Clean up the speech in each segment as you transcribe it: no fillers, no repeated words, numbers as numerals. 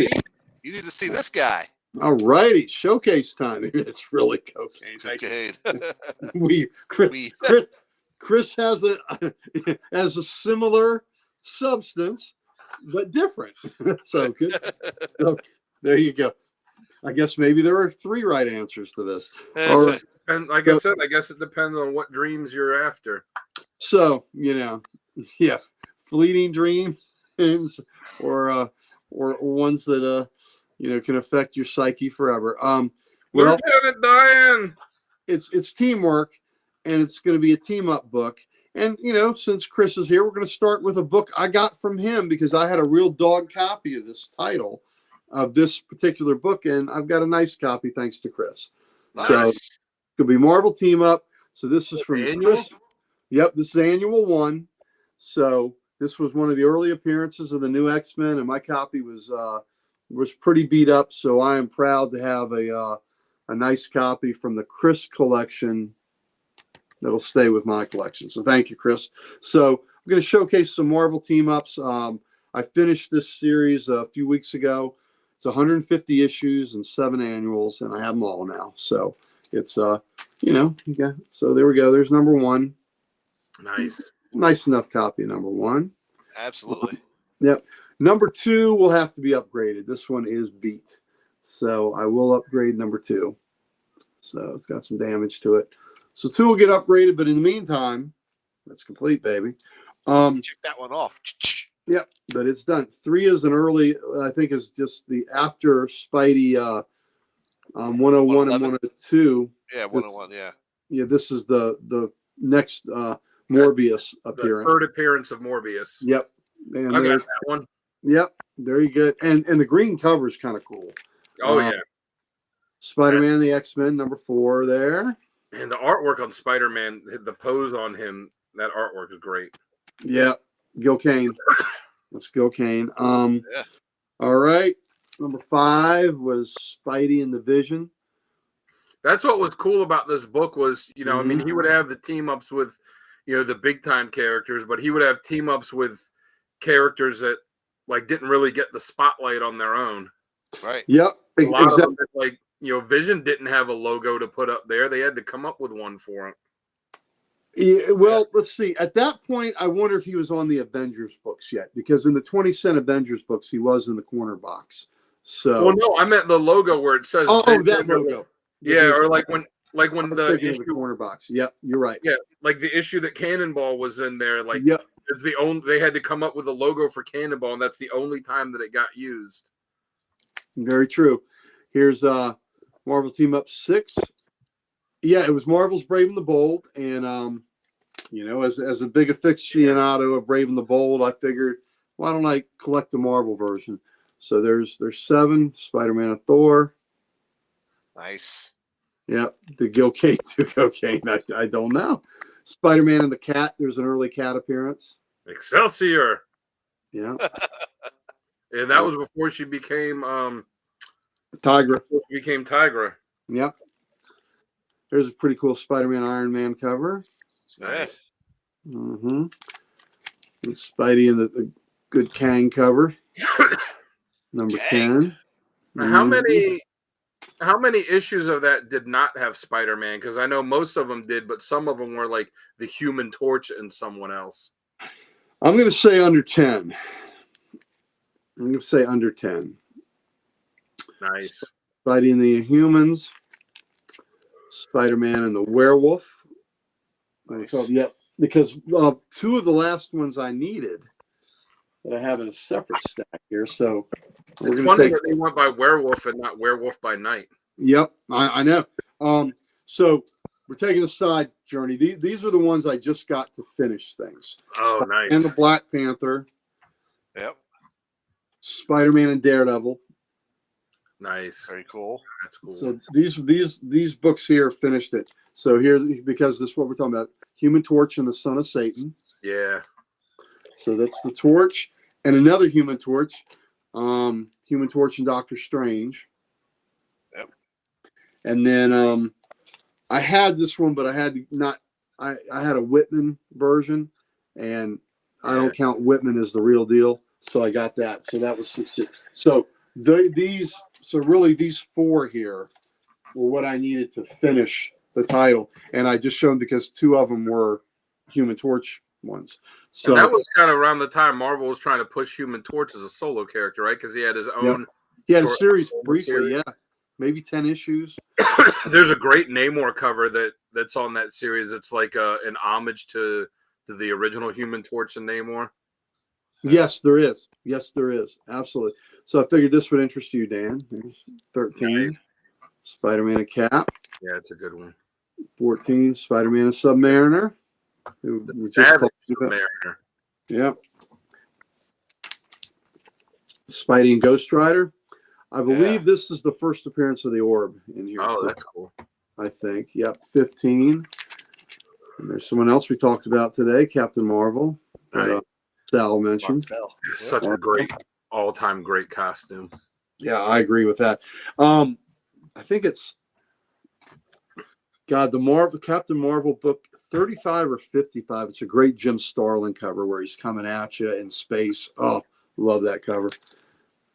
righty. You need to see this guy. All righty. Showcase time. It's really cocaine. Chris has a similar substance, but different. So good. So, there you go. I guess maybe there are 3 right answers to this. All right. And like I said, I guess it depends on what dreams you're after. So, fleeting dreams or ones that can affect your psyche forever. Lieutenant Diane. It's teamwork, and it's going to be a team up book. And since Chris is here, we're going to start with a book I got from him because I had a real dog copy of this title of this particular book, and I've got a nice copy thanks to Chris. Nice. So it could be Marvel Team Up. So this is from Chris. Yep, this is annual 1. So this was one of the early appearances of the new X-Men, and my copy was pretty beat up. So I am proud to have a nice copy from the Chris collection that'll stay with my collection. So thank you, Chris. So I'm going to showcase some Marvel Team Ups. I finished this series a few weeks ago. It's 150 issues and 7 annuals, and I have them all now. So it's so there we go. There's number 1. Nice enough copy of number 1. Absolutely. Yep. Number 2 will have to be upgraded. This one is beat, so I will upgrade number 2. So it's got some damage to it. So 2 will get upgraded, but in the meantime, that's complete, baby. Check that one off. Yep, but it's done. 3 is an early, I think, is just the after Spidey 101 and 102. Yeah, 101, yeah. Yeah, this is the next Morbius appearance. The third appearance of Morbius. Yep. And I got that one. Yep, very good. And the green cover is kind of cool. Oh, yeah. Spider-Man, the X-Men, number 4 there. And the artwork on Spider-Man, the pose on him, that artwork is great. Yeah, Gil Kane. Let's go, Kane. Yeah. All right. Number 5 was Spidey and the Vision. That's what was cool about this book was, he would have the team-ups with, the big-time characters, but he would have team-ups with characters that, didn't really get the spotlight on their own. Right. Yep. A lot of them, Vision didn't have a logo to put up there. They had to come up with one for him. Yeah, well, let's see. At that point, I wonder if he was on the Avengers books yet, because in the 20-cent Avengers books, he was in the corner box. So, well, no, I meant the logo where it says. Oh, that logo. Yeah, or when the issue, the corner box. Yep, you're right. Yeah, like the issue that Cannonball was in there. Yep. It's the only they had to come up with a logo for Cannonball, and that's the only time that it got used. Very true. Here's Marvel Team Up 6. Yeah, it was Marvel's Brave and the Bold, and as a big aficionado of Brave and the Bold, I figured, why don't I collect the Marvel version? So there's 7, Spider-Man and Thor. Nice. Yep, the Gil Kane to cocaine. I don't know. Spider-Man and the Cat. There's an early Cat appearance. Excelsior. Yeah. And that was before she became Tigra. Tigra. Yep. There's a pretty cool Spider-Man Iron Man cover. Yeah. Mm-hmm. And Spidey and the good Kang cover. Number 10. Mm-hmm. How many issues of that did not have Spider-Man? Because I know most of them did, but some of them were like the Human Torch and someone else. I'm going to say under 10. I'm going to say under 10. Nice. Spidey and the Humans. Spider-Man and the Werewolf. Nice. Yep. Because 2 of the last ones I needed that I have in a separate stack here. So it's funny that they went by Werewolf and not Werewolf by Night. Yep, I know. So we're taking a side journey. These are the ones I just got to finish things. Oh, nice. And the Black Panther. Yep. Spider-Man and Daredevil. Nice. Very cool. That's cool. So these books here finished it. So here, because this is what we're talking about, Human Torch and the Son of Satan. Yeah. So that's the Torch. And another Human Torch. Human Torch and Doctor Strange. Yep. And then I had this one, but I had a Whitman version, and I don't count Whitman as the real deal. So I got that. So that was 60. So These four here were what I needed to finish the title, and I just showed them because two of them were Human Torch ones. So and that was kind of around the time Marvel was trying to push Human Torch as a solo character, right? Because he had his own. he had a short series Marvel briefly, series. yeah, maybe 10 issues. There's a great Namor cover that's on that series. It's like an homage to the original Human Torch and Namor. Yes, there is. Yes, there is. Absolutely. So I figured this would interest you, Dan. There's 13, Nice. Spider-Man and Cap. Yeah, it's a good one. 14, Spider-Man and Submariner. Who we just Savage talked about. Mariner. Yep. Spidey and Ghost Rider. I believe this is the first appearance of the Orb in here. Oh, too, that's cool. I think. Yep. 15. And there's someone else we talked about today, Captain Marvel. Right. Sal mentioned. Bell. Such a great, all-time great costume. Yeah, I agree with that. I think it's the Captain Marvel book 35 or 55. It's a great Jim Starlin cover where he's coming at you in space. Oh, love that cover.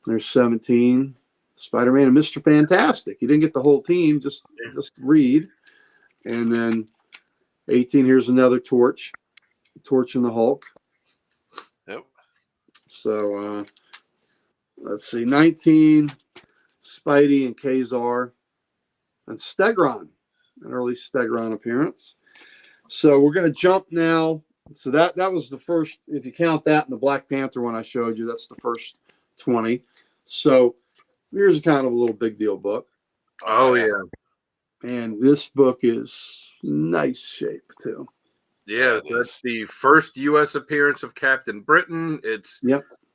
There's 17, Spider-Man and Mr. Fantastic. You didn't get the whole team, just read. And then 18, here's another Torch and the Hulk. Yep. So let's see, 19, Spidey and Kazar and Stegron, an early Stegron appearance. So we're going to jump now. So that was the first, if you count that and the Black Panther one I showed you, that's the first 20. So here's a kind of a little big deal book. Oh, yeah. And this book is nice shape too. Yeah, that's the first U.S. appearance of Captain Britain. It's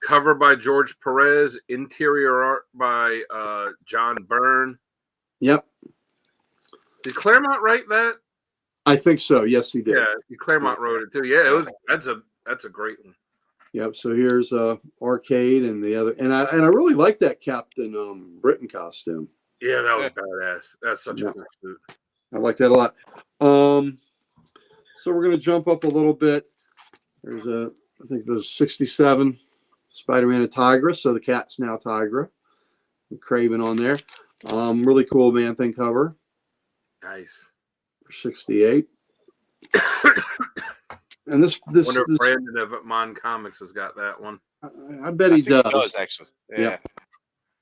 cover by George Perez, interior art by John Byrne. Yep. Did Claremont write that? I think so. Yes, he did. Yeah, Claremont wrote it too. Yeah, that's a great one. Yep. So here's Arcade and the other, and I really like that Captain Britain costume. Yeah, that was badass. That's such a cool suit. I like that a lot. So we're gonna jump up a little bit. I think there's 67 Spider-Man and Tigra. So the cat's now Tigra. And Craven on there. Really cool Man Thing cover. Nice. 68. And this wonder if Brandon of Mon Comics has got that one. I bet he does. He does actually. Yeah.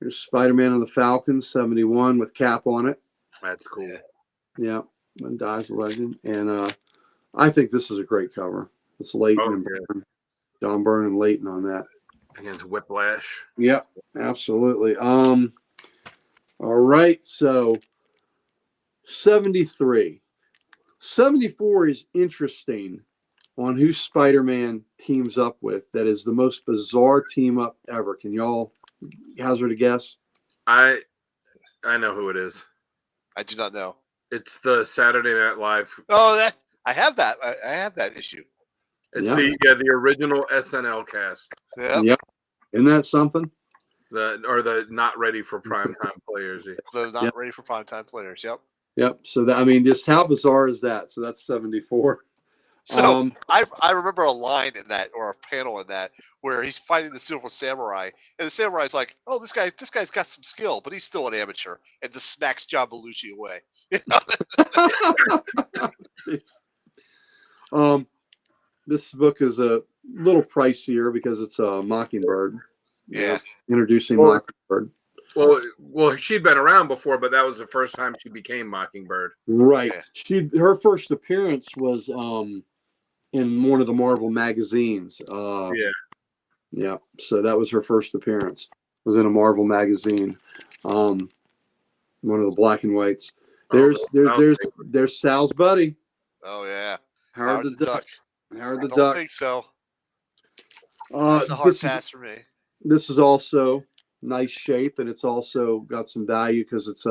There's Spider-Man and the Falcon, 71 with Cap on it. That's cool. Yeah. When Dies a Legend. And I think this is a great cover. It's Layton and Byrne. John Byrne and Layton on that. Against Whiplash. Yep, absolutely. All right, so 73. 74 is interesting on who Spider-Man teams up with. That is the most bizarre team up ever. Can y'all hazard a guess? I know who it is. I do not know. It's the Saturday Night Live. Oh, I have that. I have that issue. It's the original SNL cast. Yep. Isn't that something? The not ready for primetime players. The not ready for primetime players. Yep. Yep. So that, I mean, just how bizarre is that? So that's 74. So I remember a line in that, or a panel in that, where he's fighting the Silver Samurai, and the Samurai's like, "Oh, this guy's got some skill, but he's still an amateur," and just smacks John Belushi away. This book is a little pricier because it's a Mockingbird. Yeah. Introducing Mockingbird. Well, she'd been around before, but that was the first time she became Mockingbird. Right. Her first appearance was in one of the Marvel magazines. Yeah. So that was her first appearance. It was in a Marvel magazine. One of the black and whites. There's Sal's buddy. Oh yeah. Howard the Duck. Howard the Duck. I don't think so. That's a hard pass for me. This is also nice shape, and it's also got some value because it's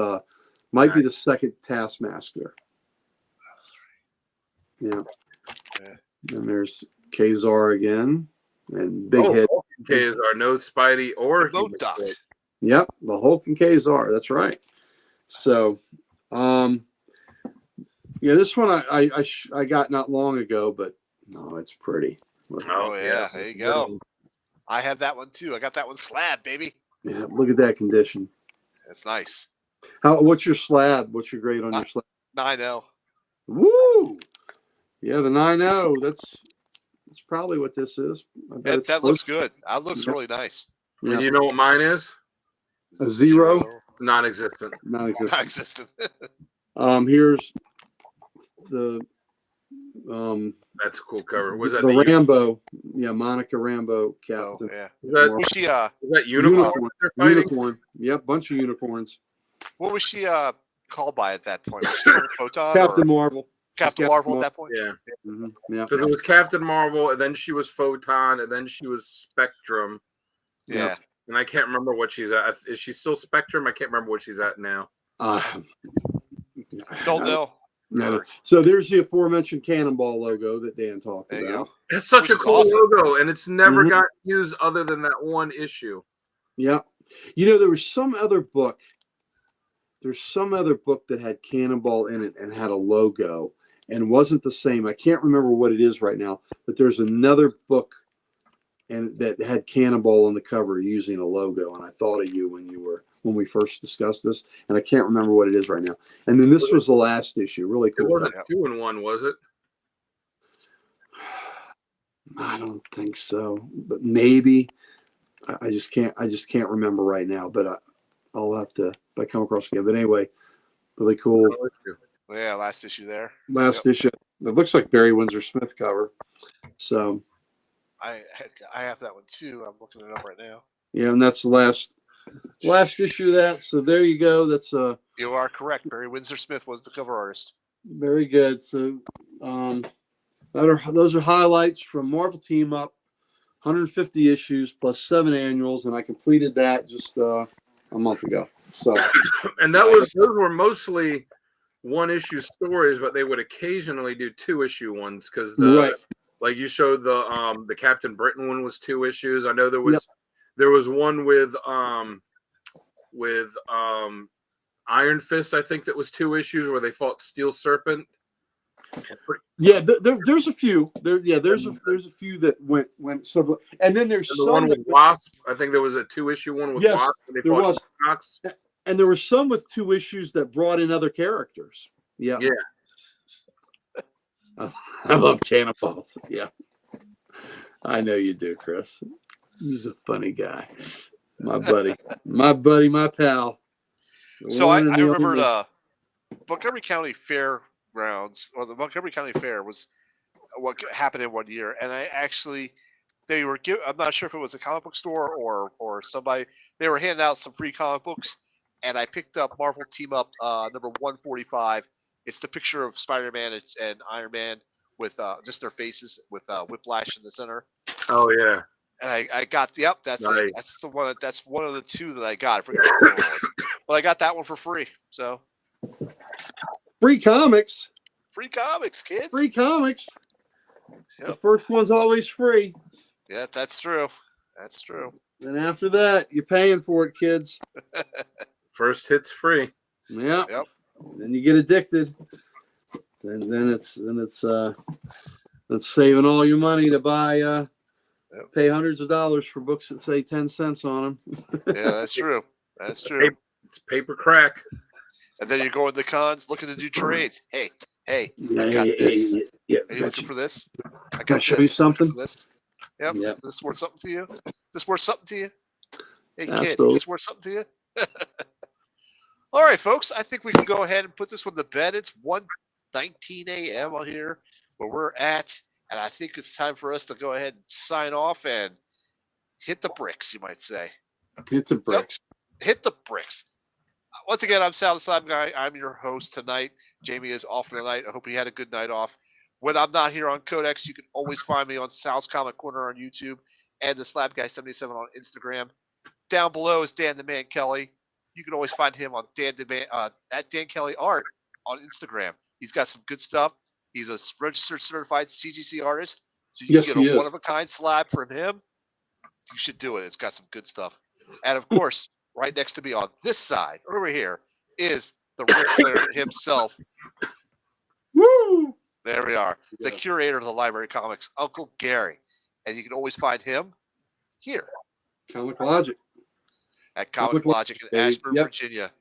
might be the second Taskmaster. Yeah. And there's Kazar again, and Big Head. Kazar, no Spidey or no Duck. Yep, the Hulk and Kazar. That's right. So, this one I got not long ago, but no, it's pretty. Oh yeah, there you go. I have that one too. I got that one slab, baby. Yeah, look at that condition. It's nice. What's your slab? What's your grade on your slab? 9.0. Woo! Yeah, the 9.0. That's probably what this is. I bet it's That close. looks good. That looks really nice. Yeah. And you know what mine is? A 0? Non-existent. Non-existent. Here's the That's a cool cover. Was that the Rambo? Yeah, Monica Rambo Oh, captain. yeah. Marvel. Was she is that unicorn? they're fighting? Unicorn. Yep, bunch of unicorns. What was she called by at that point? Was she Photon Captain or Marvel. Captain Marvel at that point? Yeah. Yeah. Because it was Captain Marvel, and then she was Photon, and then she was Spectrum. Yeah. And I can't remember what she's at. Is she still Spectrum? I can't remember what she's at now. Don't know. No. So there's the aforementioned Cannonball logo that Dan talked There you about. go. It's such a Which is cool awesome. logo, and it's never got used other than that one issue. Yeah. You know, there was some other book. There's some other book that had Cannonball in it and had a logo and wasn't the same. I can't remember what it is right now, but there's another book and that had Cannonball on the cover using a logo. And I thought of you when we first discussed this, and I can't remember what it is right now. And then this was the last issue. Really It cool. wasn't 2-in-1, was it? I don't think so, but maybe. I just can't remember right now. But I'll have to if I come across again. But anyway, really cool. Yeah, last issue there. Last issue. It looks like Barry Windsor Smith cover. So I have that one too. I'm looking it up right now. yeah, and that's the last issue of that. So there you go. That's You are correct. Barry Windsor Smith was the cover artist. very good. So those are highlights from Marvel Team Up, 150 issues plus 7 annuals, and I completed that just a month ago. So and those were mostly 1-issue stories, but they would occasionally do 2-issue ones because like you showed the Captain Britain one was 2 issues. I know there was one with Iron Fist, I think, that was 2 issues where they fought Steel Serpent. Yeah, there's a few. There's a few that went so, and then there's the one with Wasp. I think there was a 2-issue one with Wasp. And there was, and there were some with 2 issues that brought in other characters. Yeah. I love Cannonball. Yeah, I know you do, Chris. He's a funny guy. My buddy, my pal. So I remember the Montgomery County Fairgrounds, or the Montgomery County Fair was what happened in one year, and they were I'm not sure if it was a comic book store or somebody. They were handing out some free comic books, and I picked up Marvel Team Up number 145. It's the picture of Spider-Man and Iron Man with just their faces with Whiplash in the center. Oh yeah. And I got that's nice. it. That's the one. That's one of the 2 that I got. I forget what it was. But I got that one for free. So free comics, kids. Free comics. Yep. The first one's always free. Yeah, that's true. That's true. And after that, you're paying for it, kids. First hit's free. Yeah. Yep. Then you get addicted. Then it's saving all your money to buy pay hundreds of dollars for books that say 10 cents on them. Yeah, that's true. That's true. It's paper crack. And then you go in the cons looking to do trades. Hey, I got this. Are you looking for this? I got show you something. This. Yep. This worth something to you? This worth something to you? Hey, Absolutely. kid, this worth something to you? All right, folks. I think we can go ahead and put this one to bed. It's 1:19 a.m. out here where we're at. And I think it's time for us to go ahead and sign off and hit the bricks, you might say. Hit the bricks. So, hit the bricks. Once again, I'm Sal the Slab Guy. I'm your host tonight. Jamie is off for the night. I hope he had a good night off. When I'm not here on Codex, you can always find me on Sal's Comic Corner on YouTube and the Slab Guy 77 on Instagram. Down below is Dan the Man Kelly. You can always find him on at Dan Kelly Art on Instagram. He's got some good stuff. He's a registered certified CGC artist, so you can get a one-of-a-kind slab from him. You should do it. It's got some good stuff. And, of course, right next to me on this side, over here, is the Ric Flair himself. Woo! There we are. The curator of the Library Comics, Uncle Gary. And you can always find him here. Comic Logic. at Comic Logic in Ashburn, Yep. Virginia.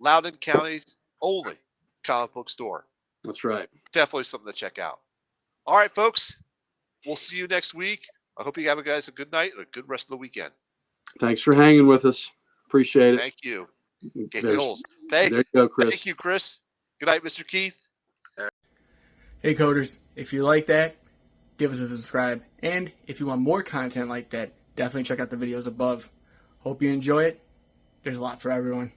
Loudoun County's only comic book store. That's right. Definitely something to check out. All right, folks. We'll see you next week. I hope you have guys a good night and a good rest of the weekend. Thanks for hanging with us. Appreciate it. Thank you. There There you go, Chris. Thank you, Chris. Good night, Mr. Keith. Hey coders, if you like that, give us a subscribe. And if you want more content like that, definitely check out the videos above. Hope you enjoy it. There's a lot for everyone.